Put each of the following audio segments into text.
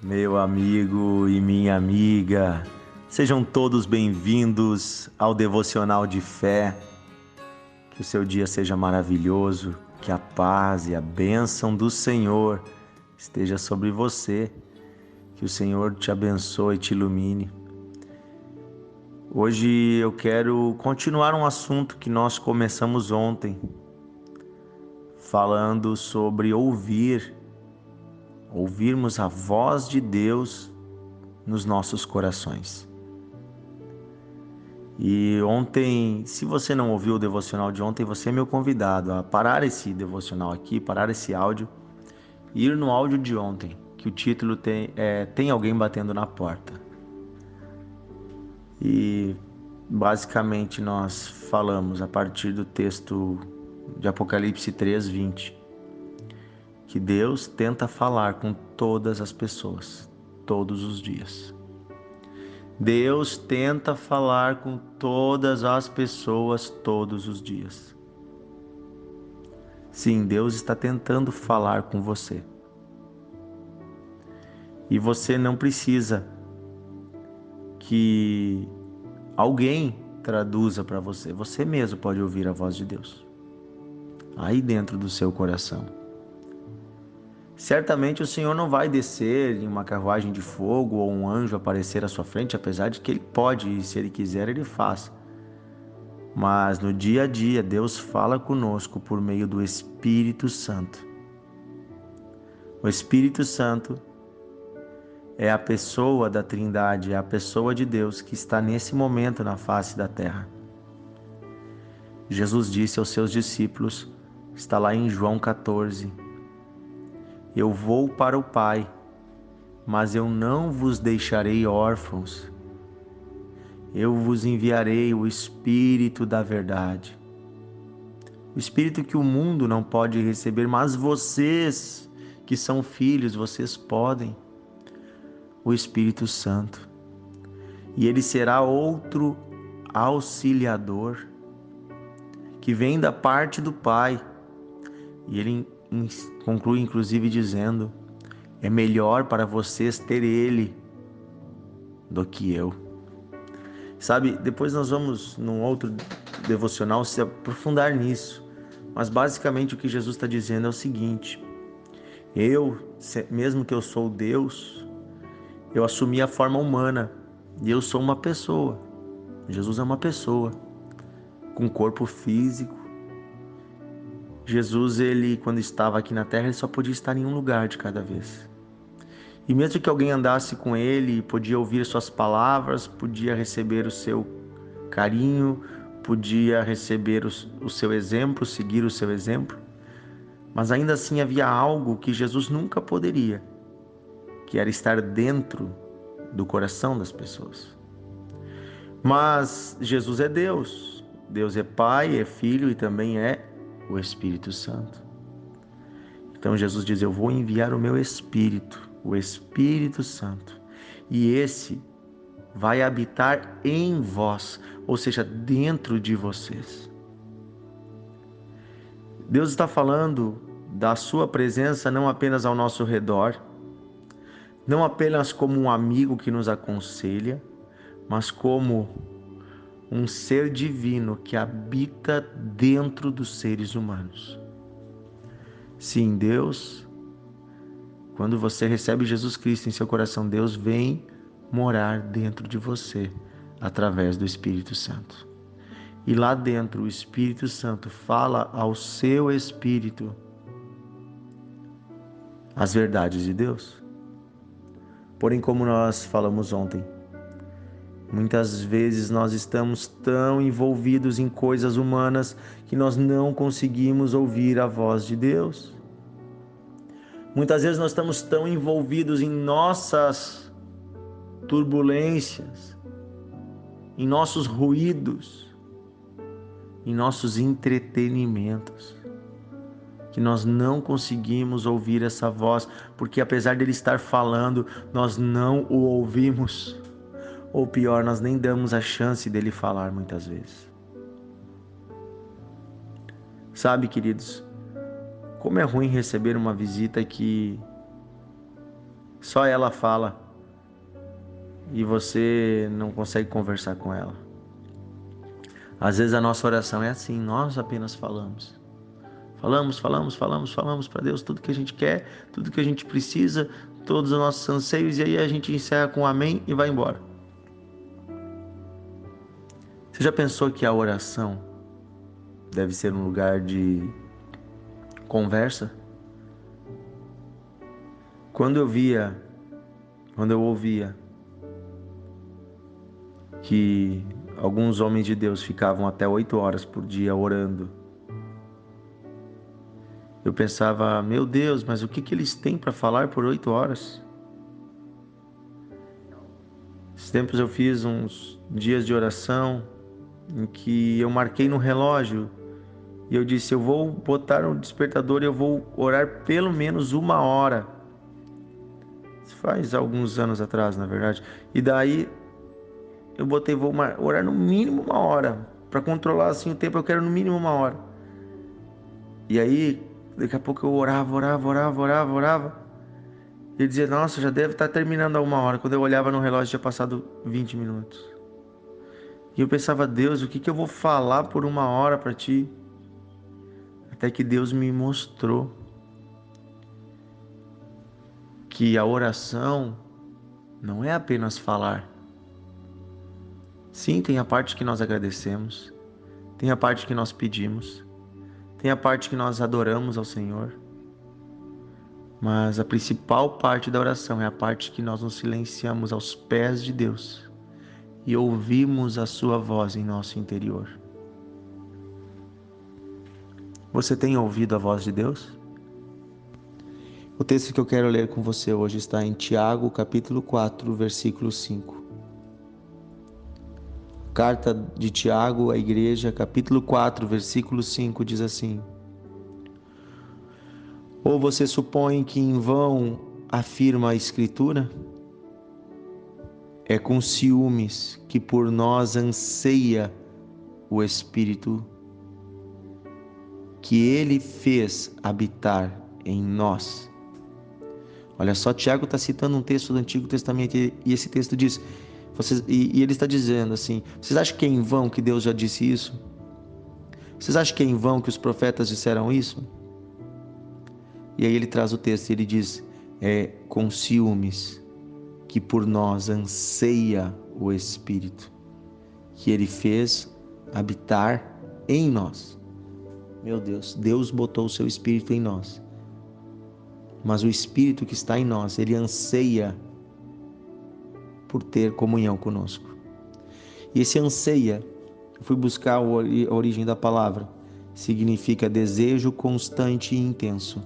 Meu amigo e minha amiga, sejam todos bem-vindos ao Devocional de Fé. Que o seu dia seja maravilhoso, que a paz e a bênção do Senhor esteja sobre você, que o Senhor te abençoe e te ilumine. Hoje eu quero continuar um assunto que nós começamos ontem, falando sobre ouvirmos a voz de Deus nos nossos corações. E ontem, se você não ouviu o devocional de ontem, você é meu convidado a parar esse devocional aqui, parar esse áudio e ir no áudio de ontem, que o título Tem Alguém Batendo na Porta. E basicamente nós falamos a partir do texto de Apocalipse 3:20, que Deus tenta falar com todas as pessoas, todos os dias. Deus tenta falar com todas as pessoas todos os dias. Sim, Deus está tentando falar com você. E você não precisa que alguém traduza para você. Você mesmo pode ouvir a voz de Deus aí dentro do seu coração. Certamente o Senhor não vai descer em uma carruagem de fogo ou um anjo aparecer à sua frente, apesar de que Ele pode, e se Ele quiser, Ele faz. Mas no dia a dia, Deus fala conosco por meio do Espírito Santo. O Espírito Santo é a pessoa da Trindade, é a pessoa de Deus que está nesse momento na face da terra. Jesus disse aos seus discípulos, está lá em João 14, eu vou para o Pai, mas eu não vos deixarei órfãos. Eu vos enviarei o Espírito da verdade. O Espírito que o mundo não pode receber, mas vocês que são filhos, vocês podem. O Espírito Santo. E ele será outro auxiliador que vem da parte do Pai. E ele conclui inclusive dizendo, é melhor para vocês ter ele do que eu. Sabe, depois nós vamos num outro devocional se aprofundar nisso. Mas basicamente o que Jesus está dizendo é o seguinte, mesmo que eu sou Deus, eu assumi a forma humana e eu sou uma pessoa. Jesus é uma pessoa com corpo físico. Jesus, ele quando estava aqui na terra, ele só podia estar em um lugar de cada vez. E mesmo que alguém andasse com ele, podia ouvir suas palavras, podia receber o seu carinho, podia receber o seu exemplo, seguir o seu exemplo, mas ainda assim havia algo que Jesus nunca poderia, que era estar dentro do coração das pessoas. Mas Jesus é Deus. Deus é Pai, é Filho e também é o Espírito Santo. Então Jesus diz, eu vou enviar o meu Espírito, o Espírito Santo, e esse vai habitar em vós, ou seja, dentro de vocês. Deus está falando da sua presença não apenas ao nosso redor, não apenas como um amigo que nos aconselha, mas como um ser divino que habita dentro dos seres humanos. Sim, Deus, quando você recebe Jesus Cristo em seu coração, Deus vem morar dentro de você através do Espírito Santo. E lá dentro o Espírito Santo fala ao seu espírito as verdades de Deus. Porém, como nós falamos ontem, muitas vezes nós estamos tão envolvidos em coisas humanas que nós não conseguimos ouvir a voz de Deus. Muitas vezes nós estamos tão envolvidos em nossas turbulências, em nossos ruídos, em nossos entretenimentos, que nós não conseguimos ouvir essa voz, porque apesar dele estar falando, nós não o ouvimos. Ou pior, nós nem damos a chance dele falar muitas vezes. Sabe, queridos, como é ruim receber uma visita que Só ela fala e você não consegue conversar com ela. Às vezes a nossa oração é assim, nós apenas falamos. Falamos para Deus tudo que a gente quer, tudo que a gente precisa, todos os nossos anseios, e aí a gente encerra com amém e vai embora. Você já pensou que a oração deve ser um lugar de conversa? Quando eu ouvia que alguns homens de Deus ficavam até 8 horas por dia orando, eu pensava, meu Deus, mas o que eles têm para falar por 8 horas? Esses tempos eu fiz uns dias de oração em que eu marquei no relógio e eu disse, eu vou botar um despertador e eu vou orar pelo menos 1 hora. Isso faz alguns anos atrás, na verdade. E daí eu botei, vou orar no mínimo 1 hora. Para controlar assim o tempo, eu quero no mínimo 1 hora. E aí, daqui a pouco eu orava. E eu dizia, nossa, já deve estar terminando a 1 hora. Quando eu olhava no relógio, tinha passado 20 minutos. E eu pensava, Deus, o que eu vou falar por 1 hora para ti? Até que Deus me mostrou que a oração não é apenas falar. Sim, tem a parte que nós agradecemos, tem a parte que nós pedimos, tem a parte que nós adoramos ao Senhor. Mas a principal parte da oração é a parte que nós nos silenciamos aos pés de Deus e ouvimos a sua voz em nosso interior. Você tem ouvido a voz de Deus? O texto que eu quero ler com você hoje está em Tiago, capítulo 4, versículo 5. Carta de Tiago à igreja, capítulo 4, versículo 5, diz assim: Ou você supõe que em vão afirma a Escritura? É com ciúmes que por nós anseia o Espírito que Ele fez habitar em nós. Olha só, Tiago está citando um texto do Antigo Testamento e esse texto diz, e ele está dizendo assim, vocês acham que é em vão que Deus já disse isso? Vocês acham que é em vão que os profetas disseram isso? E aí ele traz o texto e ele diz, é com ciúmes que por nós anseia o Espírito que Ele fez habitar em nós. Meu Deus, Deus botou o seu Espírito em nós. Mas o Espírito que está em nós, ele anseia por ter comunhão conosco. E esse anseia, eu fui buscar a origem da palavra, significa desejo constante e intenso.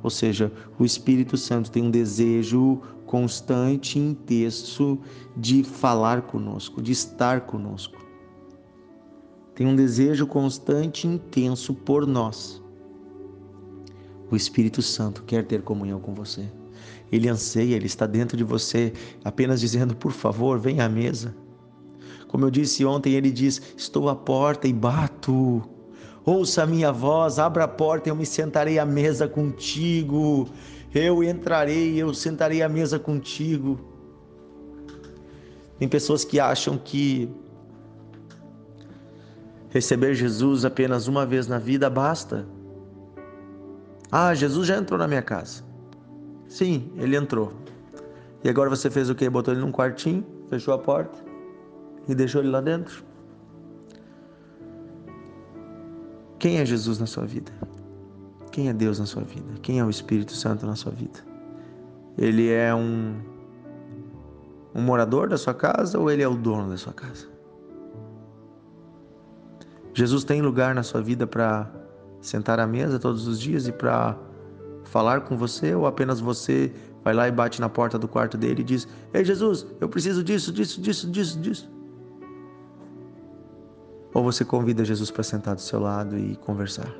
Ou seja, o Espírito Santo tem um desejo constante e intenso de falar conosco, de estar conosco. Tem um desejo constante e intenso por nós. O Espírito Santo quer ter comunhão com você. Ele anseia, ele está dentro de você, apenas dizendo, por favor, venha à mesa. Como eu disse ontem, ele diz, estou à porta e bato. Ouça a minha voz, abra a porta e eu me sentarei à mesa contigo. Eu entrarei, eu sentarei à mesa contigo. Tem pessoas que acham que receber Jesus apenas uma vez na vida basta. Ah, Jesus já entrou na minha casa. Sim, ele entrou. E agora você fez o quê? Botou ele num quartinho, fechou a porta e deixou ele lá dentro? Quem é Jesus na sua vida? Quem é Deus na sua vida? Quem é o Espírito Santo na sua vida? Ele é um morador da sua casa ou ele é o dono da sua casa? Jesus tem lugar na sua vida para sentar à mesa todos os dias e para falar com você, ou apenas você vai lá e bate na porta do quarto dele e diz, ei Jesus, eu preciso disso. Ou você convida Jesus para sentar do seu lado e conversar.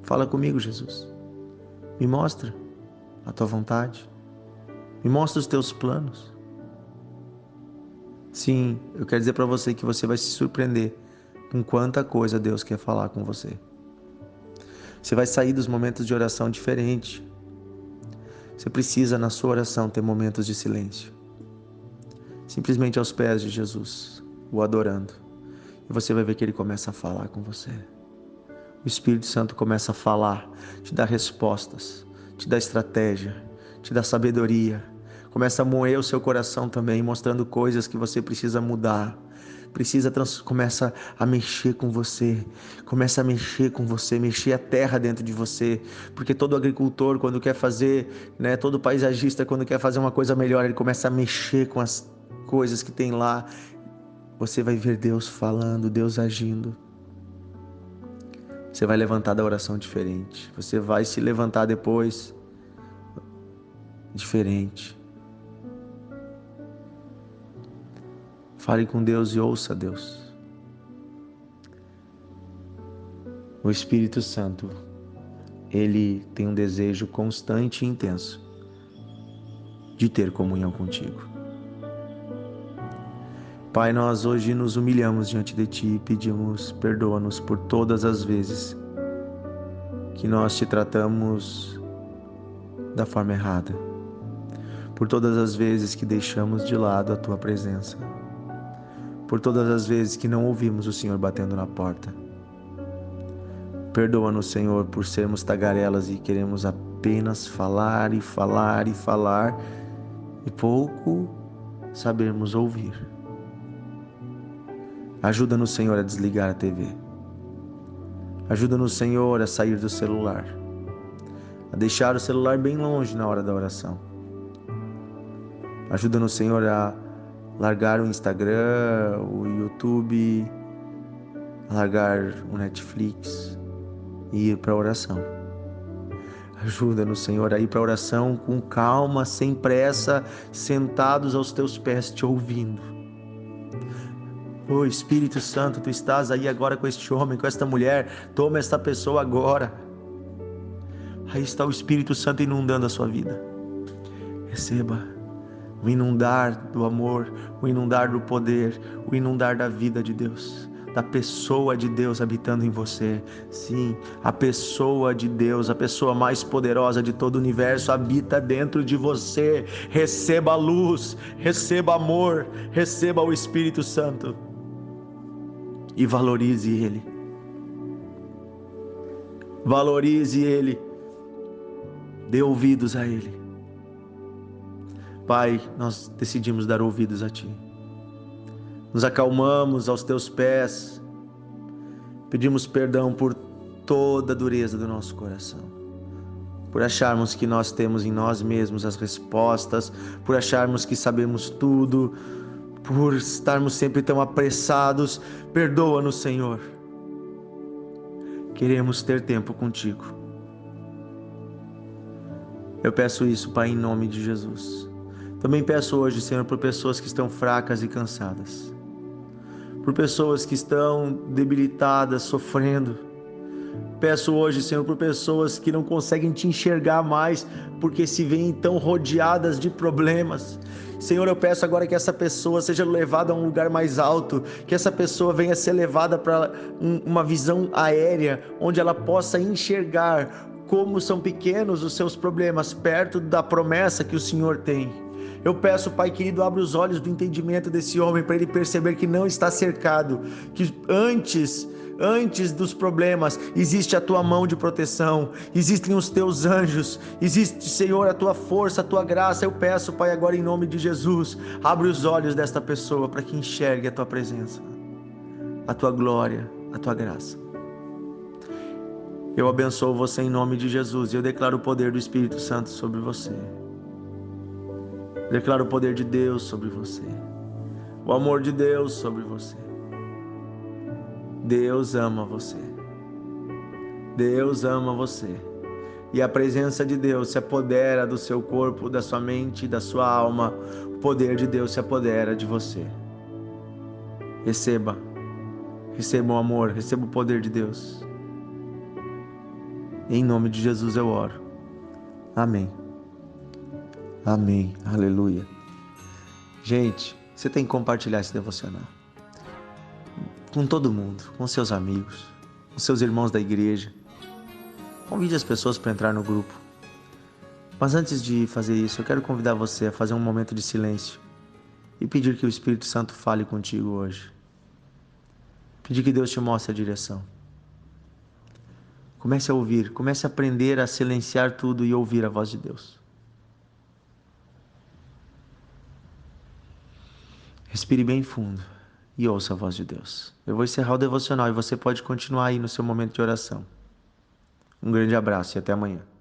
Fala comigo, Jesus. Me mostra a tua vontade. Me mostra os teus planos. Sim, eu quero dizer para você que você vai se surpreender com quanta coisa Deus quer falar com você. Você vai sair dos momentos de oração diferente. Você precisa, na sua oração, ter momentos de silêncio. Simplesmente aos pés de Jesus, o adorando. E você vai ver que Ele começa a falar com você. O Espírito Santo começa a falar, te dá respostas, te dá estratégia, te dá sabedoria. Começa a moer o seu coração também, mostrando coisas que você precisa mudar. Começa a mexer com você, mexer a terra dentro de você, porque todo agricultor, quando quer fazer, todo paisagista, quando quer fazer uma coisa melhor, ele começa a mexer com as coisas que tem lá. Você vai ver Deus falando, Deus agindo. Você vai levantar da oração diferente, você vai se levantar depois diferente. Fale com Deus e ouça Deus. O Espírito Santo, Ele tem um desejo constante e intenso de ter comunhão contigo. Pai, nós hoje nos humilhamos diante de Ti e pedimos, perdoa-nos por todas as vezes que nós Te tratamos da forma errada, por todas as vezes que deixamos de lado a Tua presença, por todas as vezes que não ouvimos o Senhor batendo na porta. Perdoa-nos, Senhor, por sermos tagarelas e queremos apenas falar e falar e falar e pouco sabermos ouvir. Ajuda-nos, Senhor, a desligar a TV. Ajuda-nos, Senhor, a sair do celular, a deixar o celular bem longe na hora da oração. Ajuda-nos, Senhor, a largar o Instagram, o YouTube, a largar o Netflix e ir para a oração. Ajuda-nos, Senhor, a ir para a oração com calma, sem pressa, sentados aos Teus pés, Te ouvindo. Oh, Espírito Santo, Tu estás aí agora com este homem, com esta mulher. Toma esta pessoa agora. Aí está o Espírito Santo inundando a sua vida. Receba o inundar do amor, o inundar do poder, o inundar da vida de Deus, da pessoa de Deus habitando em você. Sim, a pessoa de Deus, a pessoa mais poderosa de todo o universo habita dentro de você. Receba a luz, receba amor, receba o Espírito Santo e valorize Ele. Valorize Ele, dê ouvidos a Ele. Pai, nós decidimos dar ouvidos a Ti. Nos acalmamos aos Teus pés. Pedimos perdão por toda a dureza do nosso coração. Por acharmos que nós temos em nós mesmos as respostas. Por acharmos que sabemos tudo. Por estarmos sempre tão apressados. Perdoa-nos, Senhor. Queremos ter tempo contigo. Eu peço isso, Pai, em nome de Jesus. Também peço hoje, Senhor, por pessoas que estão fracas e cansadas, por pessoas que estão debilitadas, sofrendo. Peço hoje, Senhor, por pessoas que não conseguem Te enxergar mais, porque se veem tão rodeadas de problemas. Senhor, eu peço agora que essa pessoa seja levada a um lugar mais alto, que essa pessoa venha ser levada para uma visão aérea, onde ela possa enxergar como são pequenos os seus problemas, perto da promessa que o Senhor tem. Eu peço, Pai querido, abra os olhos do entendimento desse homem para ele perceber que não está cercado, que antes dos problemas existe a Tua mão de proteção, existem os Teus anjos, existe, Senhor, a Tua força, a Tua graça. Eu peço, Pai, agora em nome de Jesus, abre os olhos desta pessoa para que enxergue a Tua presença, a Tua glória, a Tua graça. Eu abençoo você em nome de Jesus e eu declaro o poder do Espírito Santo sobre você. Declaro o poder de Deus sobre você, o amor de Deus sobre você. Deus ama você. Deus ama você. E a presença de Deus se apodera do seu corpo, da sua mente, da sua alma. O poder de Deus se apodera de você. Receba o amor, receba o poder de Deus. Em nome de Jesus eu oro. Amém. Amém. Aleluia. Gente, você tem que compartilhar esse devocional com todo mundo, com seus amigos, com seus irmãos da igreja. Convide as pessoas para entrar no grupo. Mas antes de fazer isso, eu quero convidar você a fazer um momento de silêncio e pedir que o Espírito Santo fale contigo hoje. Pedir que Deus te mostre a direção. Comece a ouvir, comece a aprender a silenciar tudo e ouvir a voz de Deus. Respire bem fundo e ouça a voz de Deus. Eu vou encerrar o devocional e você pode continuar aí no seu momento de oração. Um grande abraço e até amanhã.